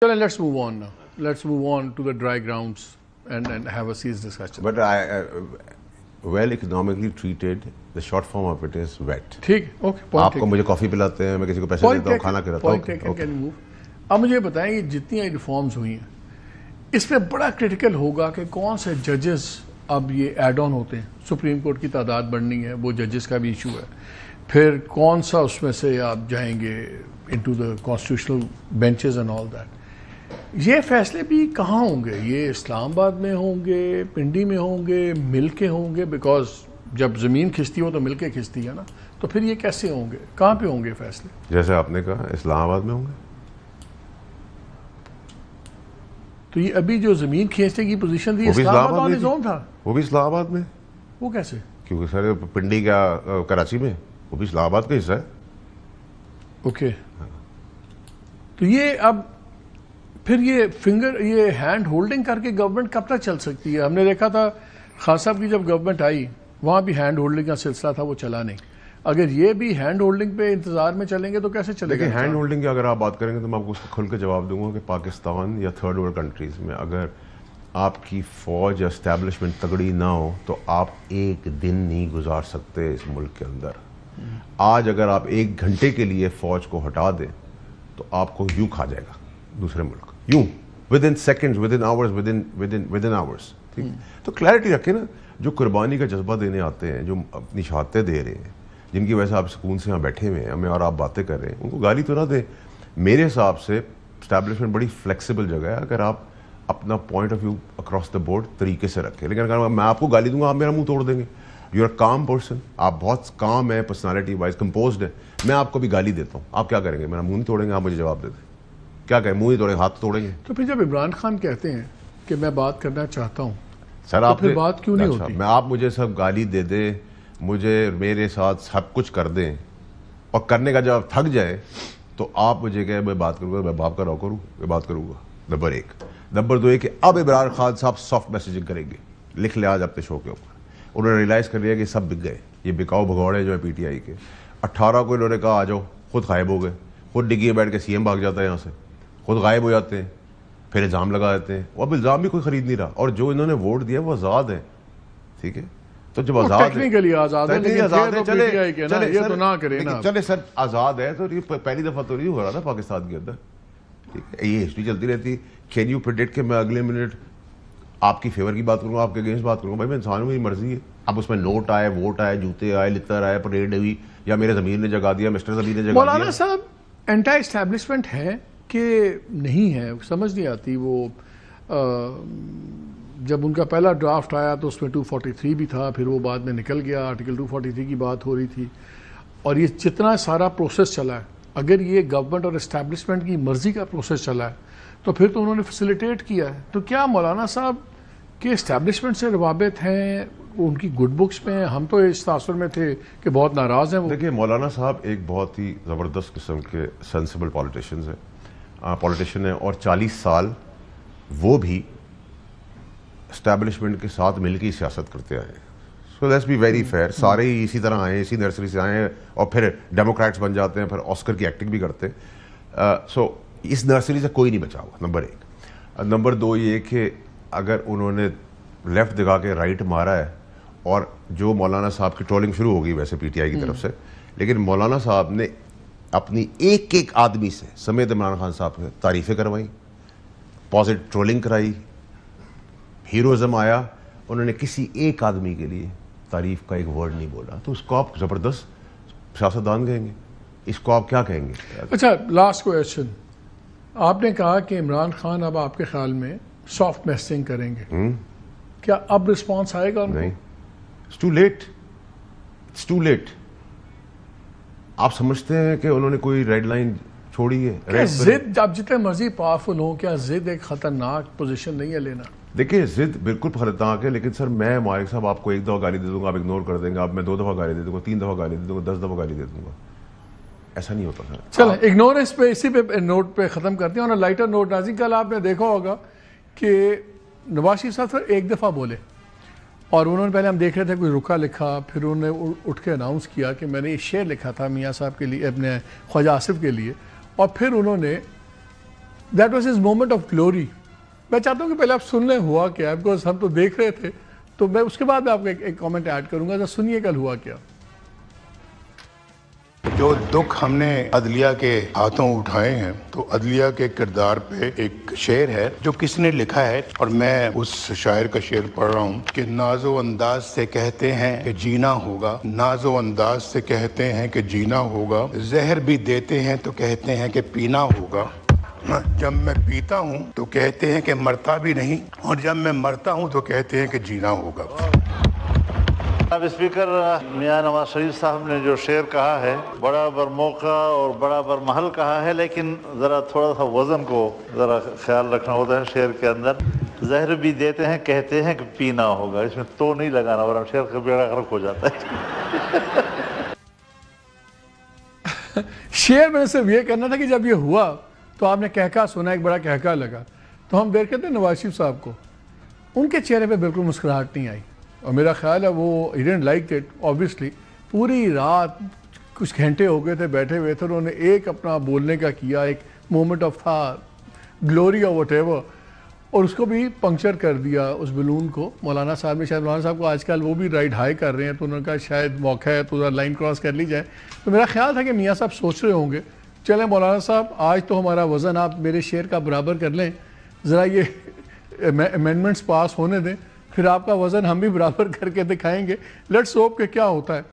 Let's move on now. Let's move on to the dry grounds and have a serious discussion. But well economically treated, the short form of it is wet. ठीक, okay. Point आपको मुझे coffee पिलाते हैं, मैं किसी को पैसे देता हूँ, खाना खिलाता हूँ. Point taken. Can you move? अब मुझे बताएं ये जितनी रिफॉर्म्स हुई हैं, इसमें बड़ा क्रिटिकल होगा कि कौन से जजेस अब ये एड ऑन होते हैं. सुप्रीम कोर्ट की तादाद बढ़नी है, वो जजेस का भी इशू है. फिर कौन सा उसमें से आप जाएंगे into the constitutional benches and all that. ये फैसले भी कहाँ होंगे? ये इस्लामाबाद में होंगे, पिंडी में होंगे, मिल के होंगे? बिकॉज जब ज़मीन खिंचती हो तो मिल के खिंचती है ना, तो फिर ये कैसे होंगे? कहाँ पे होंगे फैसले? जैसे आपने कहा इस्लामाबाद में होंगे. तो ये अभी जो ज़मीन खींचने की पोजीशन थी इस्लामाबाद वाले जोन था, वो भी इस्लामाबाद में. वो कैसे? क्योंकि सर पिंडी क्या कराची में, वो भी इस्लामाबाद का हिस्सा है. ओके. तो ये अब फिर ये हैंड होल्डिंग करके गवर्नमेंट कब तक चल सकती है? हमने देखा था खान साहब की जब गवर्नमेंट आई वहाँ भी हैंड होल्डिंग का सिलसिला था, वो चला नहीं. अगर ये भी हैंड होल्डिंग पे इंतजार में चलेंगे तो कैसे चलेगा? देखिए हैंड होल्डिंग की अगर आप बात करेंगे तो मैं आपको उसका खुल के जवाब दूंगा कि पाकिस्तान या थर्ड वर्ल्ड कंट्रीज में अगर आपकी फौज या एस्टैब्लिशमेंट तगड़ी ना हो तो आप एक दिन नहीं गुजार सकते इस मुल्क के अंदर. आज अगर आप 1 घंटे के लिए फौज को हटा दें तो आपको यूं खा जाएगा दूसरे मुल्क, यूं with in seconds, with in hours, with in hours. ठीक. तो क्लैरिटी रखें ना. जो कुर्बानी का जज्बा देने आते हैं, जो अपनी शहादतें दे रहे हैं, जिनकी वजह से आप सुकून से यहाँ बैठे हुए हैं हमें और आप बातें कर रहे हैं, उनको गाली तो ना दें. मेरे हिसाब से एस्टैब्लिशमेंट बड़ी फ्लेक्सिबल जगह है अगर आप अपना point of view across the board तरीके से रखें. लेकिन अगर मैं आपको गाली दूंगा आप मेरा मुंह तोड़ देंगे. यू आर काम पर्सन, आप बहुत काम है, पर्सनैलिटी वाइज कंपोज्ड है. मैं आपको भी गाली देता हूँ, आप क्या करेंगे? मेरा मुंह नहीं तोड़ेंगे, आप मुझे जवाब दे दें. क्या कहें? मुंह ही तोड़ेंगे, हाथ तोड़ेंगे? तो फिर जब इमरान खान कहते हैं कि मैं बात करना चाहता हूँ, सर तो आप फिर बात क्यों नहीं होती? मैं आप मुझे सब गाली दे दे, मुझे मेरे साथ सब कुछ कर दें और करने का जब थक जाए तो आप मुझे कहे मैं बात करूँगा, मैं बाप का रॉ करूँ, मैं बात करूँगा. नंबर 1. नंबर 2 ये कि अब इमरान खान साहब सॉफ्ट मैसेजिंग करेंगे. लिख ले आज अपने शो के ऊपर. उन्होंने रियलाइज़ कर लिया कि सब बिक गए, ये बिकाऊ भगौड़े जो है पीटीआई के. 18 को इन्होंने कहा आ जाओ, खुद गायब हो गए. खुद डिग्गी में बैठ के सीएम भाग जाता है यहाँ से, खुद गायब हो जाते हैं, फिर इल्ज़ाम लगा देते हैं. अब इल्ज़ाम भी कोई खरीद नहीं रहा. और जो इन्होंने वोट दिया वो आज़ाद है. ठीक है, तो जब आज़ाद है, टेक्निकली आज़ाद है, लेकिन आज़ाद है, चले ये तो ना करे ना. चले सर आज़ाद है तो ये पहली दफ़ा तो नहीं हो रहा था पाकिस्तान के अंदर. ठीक है, ये हिस्ट्री चलती रहती. कैन यू प्रेडिक्ट कि मैं अगले मिनट आपकी फेवर की बात करूँगा, आपके अगेंस्ट बात करूँगा? भाई मैं इंसान हूँ, मेरी मर्जी है. अब उसमें नोट आए, वोट आए, जूते आए, लितर आए, परेड हुई, या मेरे ज़मीर ने जगा दिया, मिस्टर ज़मीर ने जगा दिया. मौलाना साहब एंटी एस्टैब्लिशमेंट है कि नहीं है, समझ नहीं आती. वो जब उनका पहला ड्राफ्ट आया तो उसमें 243 भी था, फिर वो बाद में निकल गया, आर्टिकल 243 की बात हो रही थी. और ये जितना सारा प्रोसेस चला है, अगर ये गवर्नमेंट और एस्टैब्लिशमेंट की मर्जी का प्रोसेस चला है तो फिर तो उन्होंने फैसिलिटेट किया है. तो क्या मौलाना साहब के एस्टैब्लिशमेंट से रवाबित हैं, उनकी गुड बुक्स में? हम तो इस तासुर में थे कि बहुत नाराज़ हैं वो. देखिए मौलाना साहब एक बहुत ही ज़बरदस्त किस्म के सेंसिबल पॉलिटिशियन है और 40 साल वो भी एस्टैब्लिशमेंट के साथ मिलकर सियासत करते आए. So let's be very fair. सारे ही इसी तरह आए, इसी नर्सरी से आए और फिर डेमोक्रेट्स बन जाते हैं, फिर ऑस्कर की एक्टिंग भी करते हैं. सो इस नर्सरी से कोई नहीं बचा हुआ. नंबर 1. नंबर 2 ये कि अगर उन्होंने लेफ्ट दिखा के राइट मारा है, और जो मौलाना साहब की ट्रोलिंग शुरू हो गई वैसे पीटीआई की तरफ से, लेकिन मौलाना साहब ने अपनी एक आदमी से समेत इमरान खान साहब की तारीफ़ें करवाई, पॉजिटिव ट्रोलिंग कराई, हीरोज़म आया. उन्होंने किसी एक आदमी के लिए तारीफ़ का एक वर्ड नहीं बोला. तो उसको आप ज़बरदस्त सियासतदान कहेंगे? इसको आप क्या कहेंगे? अच्छा, लास्ट क्वेश्चन. आपने कहा कि इमरान खान अब आपके ख्याल में सॉफ्ट मैसेजिंग करेंगे. क्या अब रिस्पॉन्स आएगा उनको? नहीं, it's too late. It's too late. आप समझते हैं कि उन्होंने कोई रेड लाइन छोड़ी है? जिद, आप जितने मर्जी पावरफुल हो, क्या जिद एक खतरनाक पोजीशन नहीं है लेना? देखिए जिद बिल्कुल खतरनाक है, लेकिन सर मैं मालिक साहब आपको 1 दफ़ा गाली दे दूंगा, आप इग्नोर कर देंगे. आप मैं 2 दफ़ा गाली दे दूंगा, 3 दफ़ा गाली दे दूंगा, 10 दफ़ा गाली दे दूंगा. ऐसा नहीं होता सर. चलो इग्नोरेंस पे इसी पे नोट पे ख़त्म करते हैं. और लाइटर नोट नाज़रीन, कल आपने देखा होगा कि नवाज शरीफ साहब सिर्फ 1 दफ़ा बोले और उन्होंने पहले हम देख रहे थे कोई रुका लिखा, फिर उन्होंने उठ के अनाउंस किया कि मैंने ये शेर लिखा था मियाँ साहब के लिए, अपने ख्वाजा आसिफ के लिए, और फिर उन्होंने that was his moment of glory. मैं चाहता हूँ कि पहले आप सुन लें हुआ क्या, बिकॉज हम तो देख रहे थे, तो मैं उसके बाद मैं आपको एक कमेंट ऐड करूंगा। तो सुनिए कल हुआ क्या। जो दुख हमने अदलिया के हाथों उठाए हैं, तो अदलिया के किरदार पे एक शेर है जो किसने लिखा है, और मैं उस शायर का शेर पढ़ रहा हूँ कि नाजो अंदाज से कहते हैं कि जीना होगा, नाजो अंदाज से कहते हैं कि जीना होगा, जहर भी देते हैं तो कहते हैं कि पीना होगा। जब मैं पीता हूँ तो कहते हैं कि मरता भी नहीं, और जब मैं मरता हूँ तो कहते हैं कि जीना होगा। अब स्पीकर मियां नवाज शरीफ साहब ने जो शेर कहा है, बड़ा बर मौका और बड़ा बर महल कहा है, लेकिन ज़रा थोड़ा सा वज़न को ज़रा ख्याल रखना होता है शेर के अंदर। जहर भी देते हैं कहते हैं कि पीना होगा, इसमें तो नहीं लगाना वरना शेर का बेड़ा गर्क हो जाता है। शेर में सिर्फ ये करना था कि जब ये हुआ तो आपने कहका सुना, एक बड़ा कहका लगा, तो हम देख रहे थे नवाज शरीफ साहब को, उनके चेहरे पे बिल्कुल मुस्कुराहट नहीं आई, और मेरा ख्याल है वो he didn't like it obviously. पूरी रात कुछ घंटे हो गए थे बैठे हुए थे, उन्होंने एक अपना बोलने का किया, एक मोमेंट ऑफ था ग्लोरी और व्हाटएवर, और उसको भी पंक्चर कर दिया उस बलून को। मौलाना साहब ने, शायद मौलाना साहब को आजकल वो भी राइड हाई कर रहे हैं, तो उन्होंने कहा शायद मौका है तो लाइन क्रॉस कर ली जाए। तो मेरा ख्याल था कि मियाँ साहब सोच रहे होंगे चलें मौलाना साहब आज तो हमारा वज़न आप मेरे शेर का बराबर कर लें, ज़रा ये अमेंडमेंट्स पास होने दें, फिर आपका वज़न हम भी बराबर करके दिखाएंगे। लेट्स होप कि क्या होता है।